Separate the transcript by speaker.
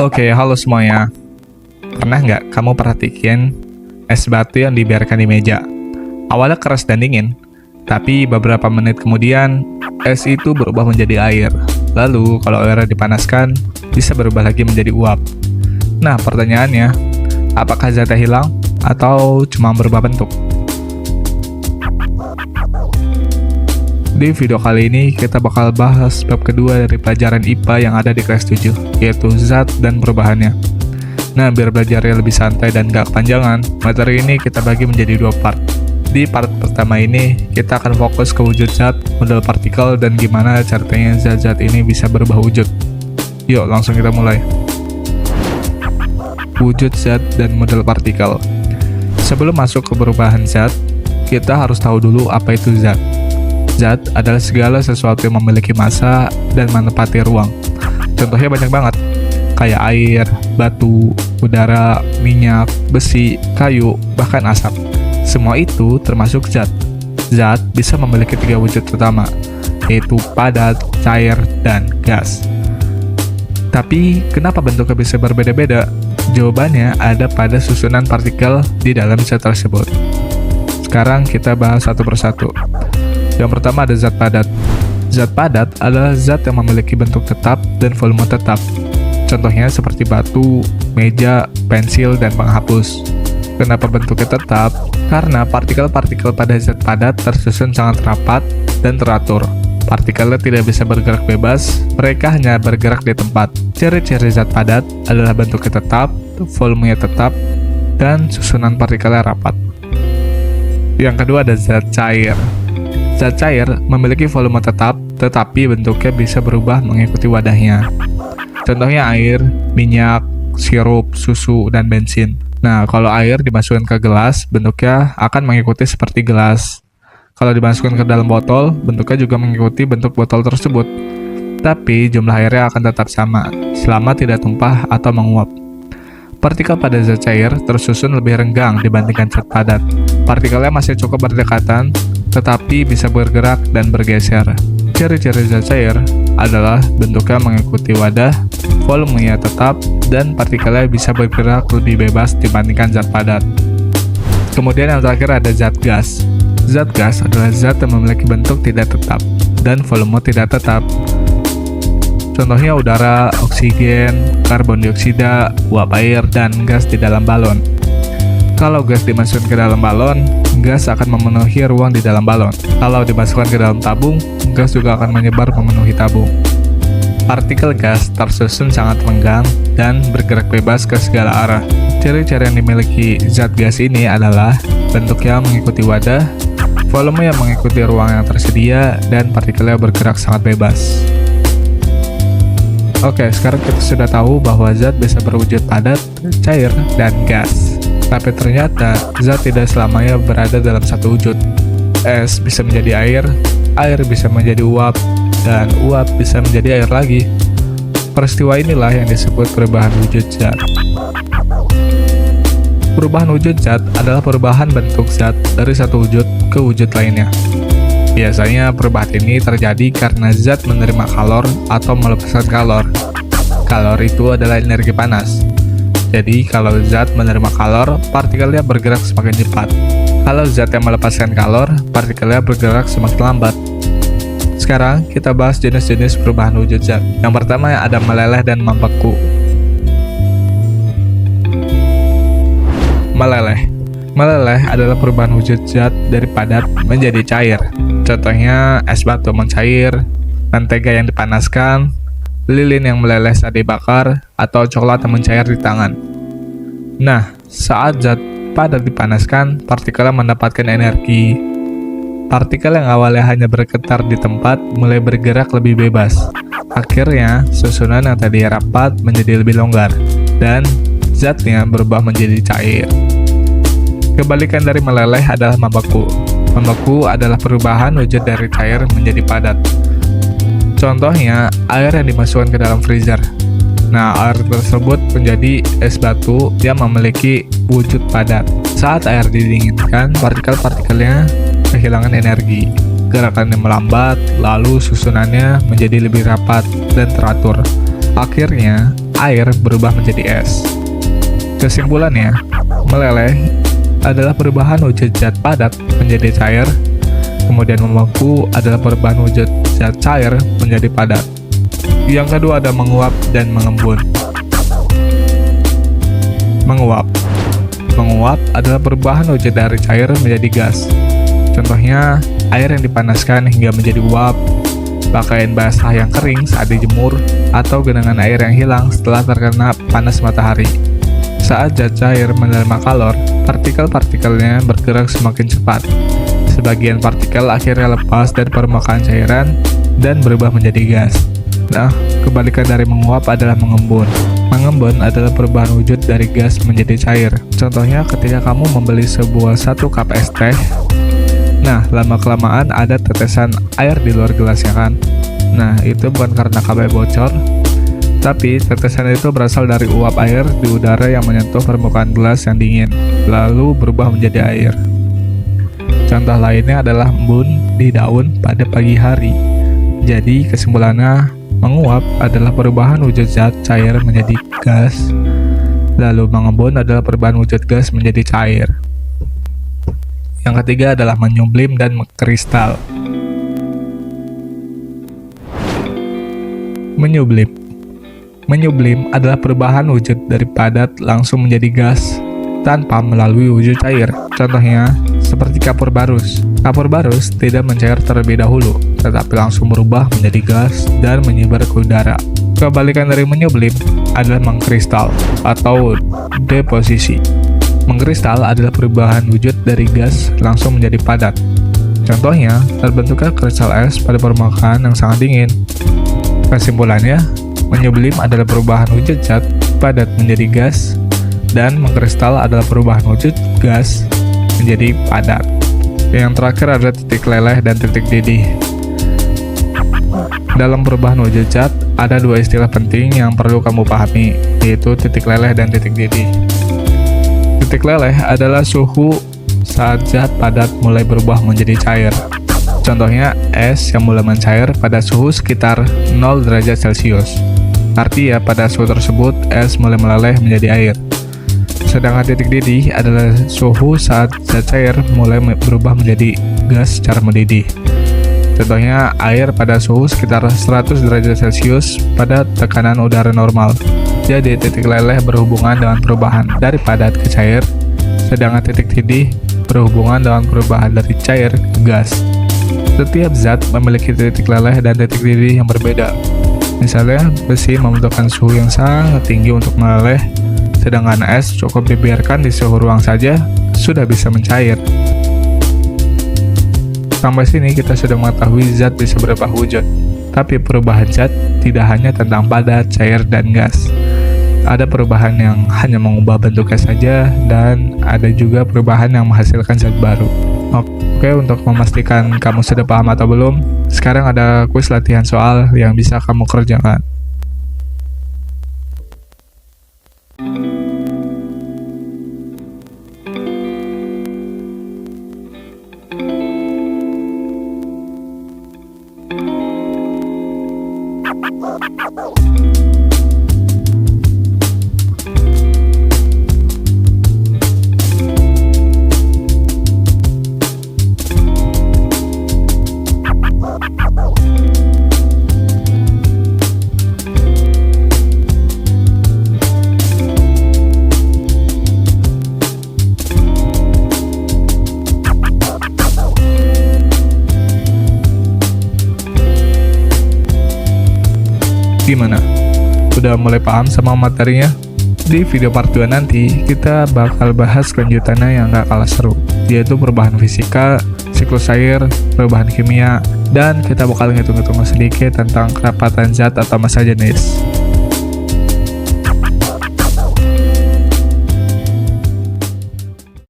Speaker 1: Oke, halo semuanya. Pernah nggak kamu perhatikan es batu yang dibiarkan di meja? Awalnya keras dan dingin, tapi beberapa menit kemudian, es itu berubah menjadi air. Lalu, kalau airnya dipanaskan, bisa berubah lagi menjadi uap. Nah, pertanyaannya, apakah zatnya hilang atau cuma berubah bentuk? Di video kali ini, kita bakal bahas bab kedua dari pelajaran IPA yang ada di kelas 7, yaitu zat dan perubahannya. Nah, biar belajarnya lebih santai dan gak kepanjangan, materi ini kita bagi menjadi dua part. Di part pertama ini, kita akan fokus ke wujud zat, model partikel, dan gimana caranya zat-zat ini bisa berubah wujud. Yuk, langsung kita mulai. Wujud zat dan model partikel. Sebelum masuk ke perubahan zat, kita harus tahu dulu apa itu zat. Zat adalah segala sesuatu yang memiliki massa dan menempati ruang. Contohnya banyak banget, kayak air, batu, udara, minyak, besi, kayu, bahkan asap. Semua itu termasuk zat. Zat bisa memiliki tiga wujud utama, yaitu padat, cair, dan gas. Tapi, kenapa bentuknya bisa berbeda-beda? Jawabannya ada pada susunan partikel di dalam zat tersebut. Sekarang kita bahas satu persatu. Yang pertama ada zat padat. Zat padat adalah zat yang memiliki bentuk tetap dan volume tetap. Contohnya seperti batu, meja, pensil, dan penghapus. Kenapa bentuknya tetap? Karena partikel-partikel pada zat padat tersusun sangat rapat dan teratur. Partikelnya tidak bisa bergerak bebas, mereka hanya bergerak di tempat. Ciri-ciri zat padat adalah bentuknya tetap, volumenya tetap, dan susunan partikelnya rapat. Yang kedua ada zat cair. Zat cair memiliki volume tetap, tetapi bentuknya bisa berubah mengikuti wadahnya. Contohnya air, minyak, sirup, susu, dan bensin. Nah, kalau air dimasukkan ke gelas, bentuknya akan mengikuti seperti gelas. Kalau dimasukkan ke dalam botol, bentuknya juga mengikuti bentuk botol tersebut. Tapi jumlah airnya akan tetap sama, selama tidak tumpah atau menguap. Partikel pada zat cair tersusun lebih renggang dibandingkan zat padat. Partikelnya masih cukup berdekatan, tetapi bisa bergerak dan bergeser. Ciri-ciri zat cair adalah bentuknya mengikuti wadah, volumenya tetap, dan partikelnya bisa bergerak lebih bebas dibandingkan zat padat. Kemudian yang terakhir ada zat gas. Zat gas adalah zat yang memiliki bentuk tidak tetap dan volume tidak tetap. Contohnya udara, oksigen, karbon dioksida, uap air, dan gas di dalam balon. Kalau gas dimasukkan ke dalam balon, gas akan memenuhi ruang di dalam balon. Kalau dimasukkan ke dalam tabung, gas juga akan menyebar memenuhi tabung. Partikel gas tersusun sangat renggang dan bergerak bebas ke segala arah. Ciri-ciri yang dimiliki zat gas ini adalah bentuknya mengikuti wadah, volume yang mengikuti ruang yang tersedia, dan partikelnya bergerak sangat bebas. Oke, sekarang kita sudah tahu bahwa zat bisa berwujud padat, cair, dan gas. Tapi ternyata, zat tidak selamanya berada dalam satu wujud. Es bisa menjadi air bisa menjadi uap, dan uap bisa menjadi air lagi. Peristiwa inilah yang disebut perubahan wujud zat. Perubahan wujud zat adalah perubahan bentuk zat dari satu wujud ke wujud lainnya. Biasanya perubahan ini terjadi karena zat menerima kalor atau melepaskan kalor. Kalor itu adalah energi panas. Jadi, kalau zat menerima kalor, partikelnya bergerak semakin cepat. Kalau zat yang melepaskan kalor, partikelnya bergerak semakin lambat. Sekarang, kita bahas jenis-jenis perubahan wujud zat. Yang pertama ada meleleh dan membeku. Meleleh adalah perubahan wujud zat dari padat menjadi cair. Contohnya es batu mencair, mentega yang dipanaskan, lilin yang meleleh saat dibakar, atau coklat yang mencair di tangan. Nah, saat zat padat dipanaskan, partikelnya mendapatkan energi. Partikel yang awalnya hanya bergetar di tempat mulai bergerak lebih bebas. Akhirnya, susunan yang tadi rapat menjadi lebih longgar, dan zatnya berubah menjadi cair. Kebalikan dari meleleh adalah membeku. Membeku adalah perubahan wujud dari cair menjadi padat. Contohnya, air yang dimasukkan ke dalam freezer. Nah, air tersebut menjadi es batu yang memiliki wujud padat. Saat air didinginkan, partikel-partikelnya kehilangan energi. Gerakannya melambat, lalu susunannya menjadi lebih rapat dan teratur. Akhirnya, air berubah menjadi es. Kesimpulannya, meleleh adalah perubahan wujud zat padat menjadi cair, kemudian membeku adalah perubahan wujud zat cair menjadi padat. Yang kedua ada menguap dan mengembun. Menguap adalah perubahan wujud dari cair menjadi gas. Contohnya, air yang dipanaskan hingga menjadi uap, pakaian basah yang kering saat dijemur, atau genangan air yang hilang setelah terkena panas matahari. Saat zat cair menerima kalor, partikel-partikelnya bergerak semakin cepat. Sebagian partikel akhirnya lepas dari permukaan cairan dan berubah menjadi gas. Nah, kebalikan dari menguap adalah mengembun. Mengembun adalah perubahan wujud dari gas menjadi cair. Contohnya ketika kamu membeli sebuah 1 cup es teh. Nah, lama-kelamaan ada tetesan air di luar gelasnya kan? Nah, itu bukan karena kabel bocor, tapi tetesan itu berasal dari uap air di udara yang menyentuh permukaan gelas yang dingin, lalu berubah menjadi air. Contoh lainnya adalah embun di daun pada pagi hari. Jadi, kesimpulannya, menguap adalah perubahan wujud zat cair menjadi gas, lalu mengembun adalah perubahan wujud gas menjadi cair. Yang ketiga adalah menyublim dan mengkristal. Menyublim adalah perubahan wujud dari padat langsung menjadi gas tanpa melalui wujud cair. Contohnya, seperti kapur barus. Kapur barus tidak mencair terlebih dahulu, tetapi langsung berubah menjadi gas dan menyebar ke udara. Kebalikan dari menyublim adalah mengkristal atau deposisi. Mengkristal adalah perubahan wujud dari gas langsung menjadi padat. Contohnya, terbentuknya kristal es pada permukaan yang sangat dingin. Kesimpulannya, menyublim adalah perubahan wujud zat padat menjadi gas, dan mengkristal adalah perubahan wujud gas menjadi padat. Yang terakhir adalah titik leleh dan titik didih. Dalam perubahan wujud zat, ada 2 istilah penting yang perlu kamu pahami, yaitu titik leleh dan titik didih. Titik leleh adalah suhu saat zat padat mulai berubah menjadi cair. Contohnya, es yang mulai mencair pada suhu sekitar 0 derajat Celcius. Artinya, pada suhu tersebut, es mulai meleleh menjadi air. Sedangkan titik didih adalah suhu saat zat cair mulai berubah menjadi gas secara mendidih. Contohnya, air pada suhu sekitar 100 derajat Celcius pada tekanan udara normal. Jadi, titik leleh berhubungan dengan perubahan dari padat ke cair, sedangkan titik didih berhubungan dengan perubahan dari cair ke gas. Setiap zat memiliki titik leleh dan titik didih yang berbeda. Misalnya, besi membutuhkan suhu yang sangat tinggi untuk meleleh, sedangkan es cukup dibiarkan di suhu ruang saja sudah bisa mencair. Sampai sini kita sudah mengetahui zat bisa berubah wujud, tapi perubahan zat tidak hanya tentang padat, cair, dan gas. Ada perubahan yang hanya mengubah bentuknya saja, dan ada juga perubahan yang menghasilkan zat baru. Oke, untuk memastikan kamu sudah paham atau belum, sekarang ada kuis latihan soal yang bisa kamu kerjakan. Gimana? Udah mulai paham sama materinya? Di video part 2 nanti, kita bakal bahas kelanjutannya yang gak kalah seru, yaitu perubahan fisika, siklus air, perubahan kimia, dan kita bakal ngitung-ngitung sedikit tentang kerapatan zat atau massa jenis.